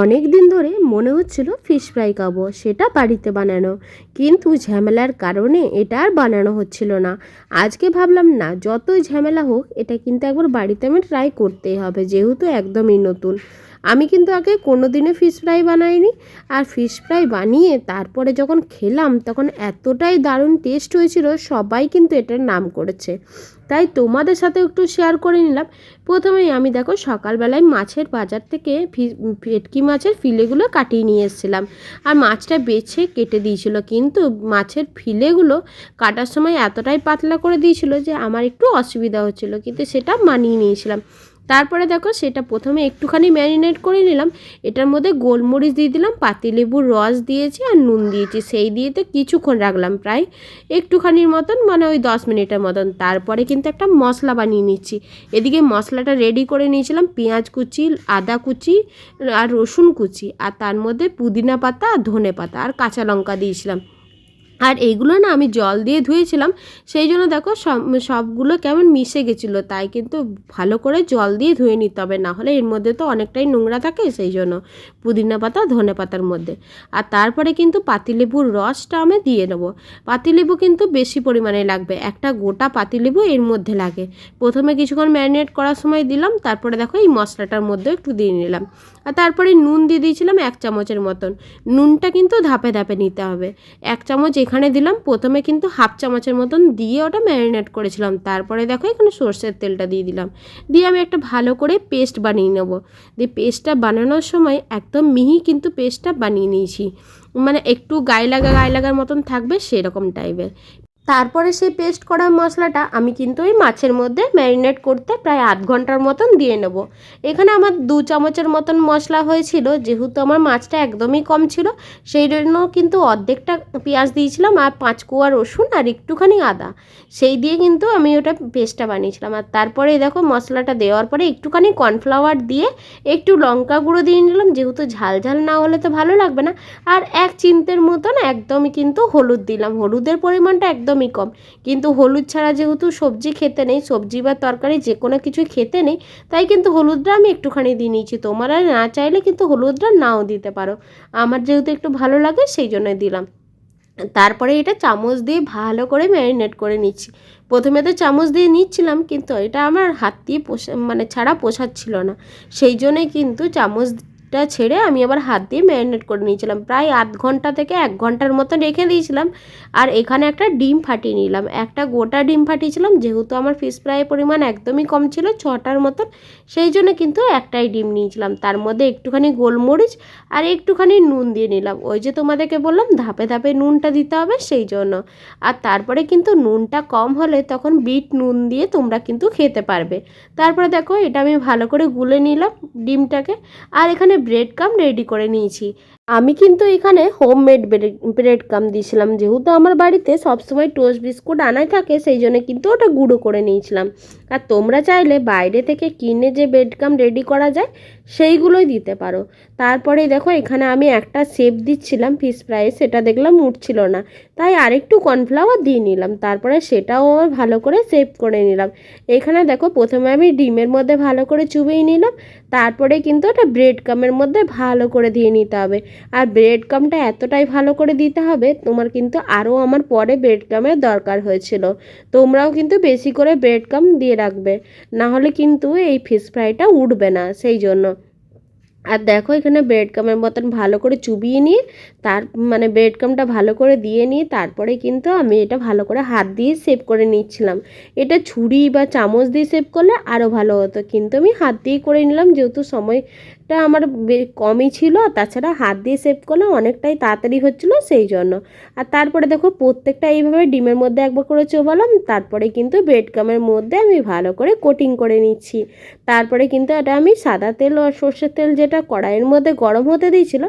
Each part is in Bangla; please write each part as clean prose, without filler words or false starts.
অনেক দিন ধরে মনে হচ্ছিল ফিশ ফ্রাই খাবো, সেটা বাড়িতে বানানো, কিন্তু ঝামেলার কারণে এটা আর বানানো হচ্ছিল না। আজকে ভাবলাম না, যতই ঝামেলা হোক এটা কিন্তু একবার বাড়িতে আমি ট্রাই করতেই হবে, যেহেতু একদমই নতুন। আমি কিন্তু আগে কোনো দিনে ফিশ ফ্রাই বানাইনি। আর ফিশ ফ্রাই বানিয়ে তারপরে যখন খেলাম তখন এতটাই দারুণ টেস্ট হয়েছিল, সবাই কিন্তু এটার নাম করেছে। তাই তোমাদের সাথে একটু শেয়ার করে নিলাম। প্রথমেই আমি দেখো সকালবেলায় মাছের বাজার থেকে ভেটকি মাছের ফিলেগুলো কাটিয়ে নিয়ে এসেছিলাম। আর মাছটা বেছে কেটে দিয়েছিল, কিন্তু মাছের ফিলেগুলো কাটার সময় এতটাই পাতলা করে দিয়েছিল যে আমার একটু অসুবিধা হচ্ছিল, কিন্তু সেটা মানিয়ে নিয়েছিলাম। তারপরে দেখো সেটা প্রথমে একটুখানি ম্যারিনেট করে নিলাম। এটার মধ্যে গোলমরিচ দিয়ে দিলাম, পাতিলেবুর রস দিয়েছি আর নুন দিয়েছি, সেই দিয়েতে কিছুক্ষণ রাখলাম, প্রায় একটুখানির মতন, মানে ওই 10 মিনিটের মতন। তারপরে কিন্তু একটা মশলা বানিয়ে নিচ্ছি। এদিকে মশলাটা রেডি করে নিয়েছিলাম, পেঁয়াজ কুচি, আদা কুচি আর রসুন কুচি, আর তার মধ্যে পুদিনা পাতা আর ধনে পাতা আর কাঁচা লঙ্কা দিয়েছিলাম। আর এইগুলো না আমি জল দিয়ে ধুয়েছিলাম, সেই জন্য দেখো সবগুলো কেমন মিশে গেছিলো, তাই কিন্তু ভালো করে জল দিয়ে ধুয়ে নিতে হবে, না হলে এর মধ্যে তো অনেকটাই নোংরা থাকে, সেই জন্য পুদিনা পাতা ধনে পাতার মধ্যে। আর তারপরে কিন্তু পাতিলেবুর রসটা আমি দিয়ে নেবো। পাতিলেবু কিন্তু বেশি পরিমাণে লাগবে, একটা গোটা পাতিলেবু এর মধ্যে লাগে। প্রথমে কিছুক্ষণ ম্যারিনেট করার সময় দিলাম, তারপরে দেখো এই মশলাটার মধ্যে একটু দিয়ে নিলাম। আর তারপরে নুন দিয়ে দিয়েছিলাম 1 চামচের মতন। নুনটা কিন্তু ধাপে ধাপে নিতে হবে। 1 চামচ এখানে দিলাম, প্রথমে কিন্তু 1/2 চামচের মতন দিয়ে ওটা ম্যারিনেট করেছিলাম। তারপরে দেখো এখানে সর্ষের তেলটা দিয়ে দিলাম, দিয়ে আমি একটা ভালো করে পেস্ট বানিয়ে নেবো। দিয়ে পেস্টটা বানানোর সময় একদম মিহি কিন্তু পেস্টটা বানিয়ে নিয়েছি, মানে একটু গায়ে লাগার মতন থাকবে সেরকম টাইপের। তারপরে সেই পেস্ট করা মশলাটা আমি কিন্তু ওই মাছের মধ্যে ম্যারিনেট করতে প্রায় আধ ঘন্টার মতন দিয়ে নেব। এখানে আমার 2 চামচের মতন মশলা হয়েছিল, যেহেতু আমার মাছটা একদমই কম ছিল, সেই জন্য কিন্তু অর্ধেকটা পেঁয়াজ দিয়েছিলাম আর 5 কোয়া রসুন আর একটুখানি আদা, সেই দিয়ে কিন্তু আমি ওটা পেস্টটা বানিয়েছিলাম। আর তারপরে দেখো মশলাটা দেওয়ার পরে একটুখানি কর্নফ্লাওয়ার দিয়ে একটু লঙ্কা গুঁড়ো দিয়ে নিলাম, যেহেতু ঝাল ঝাল না হলে তো ভালো লাগবে না। আর 1 চিমটের মতন একদমই কিন্তু হলুদ দিলাম, হলুদের পরিমাণটা একদমই কম, কিন্তু হলুদ ছাড়া যেহেতু সবজি খেতে নেই, সবজি বা তরকারি যে কোনো কিছুই খেতে নেই, তাই কিন্তু হলুদটা আমি একটুখানি দিয়ে নিয়েছি। তোমরা না চাইলে কিন্তু হলুদটা নাও দিতে পারো, আমার যেহেতু একটু ভালো লাগে সেই জন্যই দিলাম। তারপরে এটা চামচ দিয়ে ভালো করে ম্যারিনেট করে নিচ্ছি। প্রথমে তো চামচ দিয়ে নিচ্ছিলাম, কিন্তু এটা আমার হাত দিয়ে মানে ছাড়া পোষাচ্ছিল না, সেই জন্যই কিন্তু চামচটা ছেড়ে আমি আবার হাত দিয়ে ম্যারিনেট করে নিয়েছিলাম। প্রায় আধ ঘন্টা থেকে 1 ঘন্টার মতো রেখে দিয়েছিলাম। আর এখানে একটা ডিম ফাটিয়ে নিলাম, একটা গোটা ডিম ফাটিয়েছিলাম, যেহেতু আমার ফিশ ফ্রাইয়ের পরিমাণ একদমই কম ছিল, 6টার মতন, সেই জন্য কিন্তু একটাই ডিম নিয়েছিলাম। তার মধ্যে একটুখানি গোলমরিচ আর একটুখানি নুন দিয়ে নিলাম, ওই যে তোমাদেরকে বললাম ধাপে ধাপে নুনটা দিতে হবে, সেই জন্য। আর তারপরে কিন্তু নুনটা কম হলে তখন বিট নুন দিয়ে তোমরা কিন্তু খেতে পারবে। তারপরে দেখো এটা আমি ভালো করে গুলে নিলাম ডিমটাকে। আর এখানে ব্রেড ক্রাম্ব রেডি করে নিয়েছি। আমি কিন্তু এখানে হোমমেড ব্রেড ক্রাম্ব দিয়েছিলাম, যেহেতু আমার বাড়িতে সবসময় টোস্ট বিস্কুট আনাই থাকে, সেই জন্য কিন্তু ওটা গুঁড়ো করে নিয়েছিলাম। আর তোমরা চাইলে বাইরে থেকে কিনে যে ব্রেড ক্রাম্ব রেডি করা যায় সেইগুলোই দিতে পারো। তারপরে দেখো এখানে আমি একটা শেপ দিচ্ছিলাম ফিশ ফ্রাই, সেটা দেখলাম উঠছিল না, তাই আরেকটু কর্নফ্লাওয়ার দিয়ে নিলাম। তারপরে সেটাও ভালো করে শেপ করে নিলাম। এখানে দেখো প্রথমে আমি ডিমের মধ্যে ভালো করে চুবিয়ে নিলাম, তারপরে কিন্তু ওটা ব্রেড ক্রাম্বের মধ্যে ভালো করে দিয়ে নিতে হবে। আর ব্রেড ক্রাম্বটা এতটাই ভালো করে দিতে হবে, তোমার কিন্তু আরও আমার পরে ব্রেড ক্রাম্বের দরকার হয়েছিল। তোমরাও কিন্তু বেশি করে ব্রেড ক্রাম্ব দিয়ে রাখবে, না হলে কিন্তু এই ফিশ ফ্রাইটা উঠবে না, সেই জন্য। আর দেখো এখানে ব্রেড ক্রাম্বের মতন ভালো করে চুবিয়ে নিয়ে তার মানে ব্রেড ক্রাম্বটা ভালো করে দিয়ে নিয়ে তারপরে কিন্তু আমি এটা ভালো করে হাত দিয়ে শেপ করে নিচ্ছিলাম। এটা ছুরি বা চামচ দিয়ে শেপ করলে আরও ভালো হতো, কিন্তু আমি হাত দিয়ে করে নিলাম, যেহেতু সময়টা আমার কমই ছিল, তাছাড়া হাত দিয়ে শেপ করলে অনেকটাই তাড়াতাড়ি হচ্ছিলো, সেই জন্য। আর তারপরে দেখো প্রত্যেকটা এইভাবে ডিমের মধ্যে একবার করে চোবালাম, তারপরে কিন্তু ব্রেড ক্রাম্বের মধ্যে আমি ভালো করে কোটিং করে নিচ্ছি। তারপরে কিন্তু এটা আমি সাদা তেল আর সর্ষের তেল যেটা কড়াইয়ের মধ্যে গরম হতে দিয়েছিল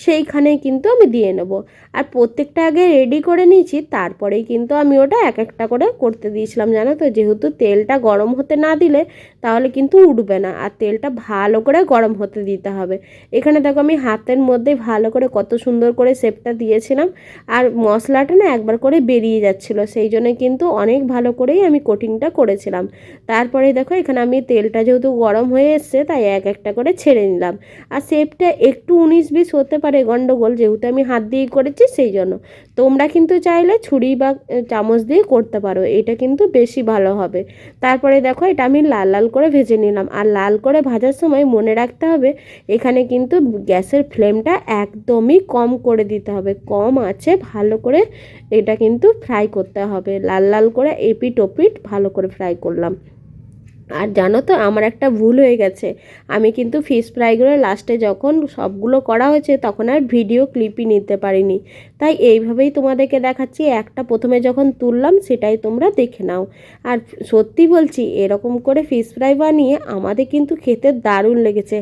সেইখানে কিন্তু আমি দিয়ে নেব। আর প্রত্যেকটা আগে রেডি করে নিয়েছি, তারপরেই কিন্তু আমি ওটা এক একটা করে করতে দিয়েছিলাম, জানো তো, যেহেতু তেলটা গরম হতে না দিলে তাহলে কিন্তু উঠবে না। আর তেলটা ভালো করে গরম হতে দিতে হবে। এখানে দেখো আমি হাতের মধ্যে ভালো করে কত সুন্দর করে শেপটা দিয়েছিলাম, আর মশলাটা না একবার করে বেরিয়ে যাচ্ছিলো, সেই জন্য কিন্তু অনেক ভালো করেই আমি কোটিংটা করেছিলাম। তারপরে দেখো এখানে আমি তেলটা যেহেতু গরম হয়ে এসছে তাই এক একটা করে ছেড়ে নিলাম। আর শেপটা একটু 19-20 হতে পারে গন্ডগোল, যেহেতু আমি হাত দিয়ে করেছি সেই জন্য। তোমরা কিন্তু চাইলে ছুরি বা চামচ দিয়ে করতে পারো, এটা কিন্তু বেশি ভালো হবে। তারপরে দেখো এটা আমি লাল লাল করে ভেজে নিলাম। আর লাল করে ভাজার সময় মনে রাখতে হবে এখানে কিন্তু গ্যাসের ফ্লেমটা একদমই কম করে দিতে হবে, কম আছে ভালো করে এটা কিন্তু ফ্রাই করতে হবে। লাল লাল করে এপিট ওপিট ভালো করে ফ্রাই করলাম। আর জানো তো আমার একটা ভুল হয়ে গেছে, আমি কিন্তু ফিশ ফ্রাইগুলো লাস্টে যখন সবগুলো করা হয়েছে তখন আর ভিডিও ক্লিপই নিতে পারিনি, তাই এইভাবেই তোমাদেরকে দেখাচ্ছি। একটা প্রথমে যখন তুললাম সেটাই তোমরা দেখে নাও। আর সত্যি বলছি এরকম করে ফিশ ফ্রাই বানিয়ে আমাদের কিন্তু খেতে দারুণ লেগেছে।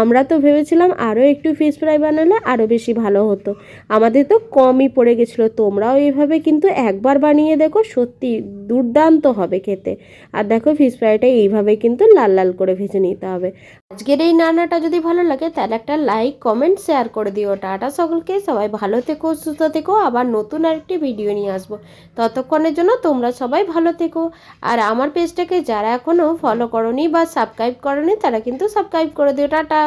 আমরা তো ভেবেছিলাম আরও একটু ফিশ ফ্রাই বানালে আরও বেশি ভালো হতো, আমাদের তো কমই পড়ে গেছিলো। তোমরাও এইভাবে কিন্তু একবার বানিয়ে দেখো, সত্যি দুর্দান্ত হবে খেতে। আর দেখো ফিশ ফ্রাইটা এইভাবে কিন্তু লাল লাল করে ভেজে নিতে হবে। আজকের এই রান্নাটা যদি ভালো লাগে তাহলে একটা লাইক কমেন্ট শেয়ার করে দিও। টাটা সকলকে, সবাই ভালো থেকো সুস্থ থেকো, আবার নতুন আরেকটি ভিডিও নিয়ে আসবো। ততক্ষণের জন্য তোমরা সবাই ভালো থেকো। আর আমার পেজটাকে যারা এখনও ফলো করোনি বা সাবস্ক্রাইব করোনি তারা কিন্তু সাবস্ক্রাইব করে দিও। টাটা।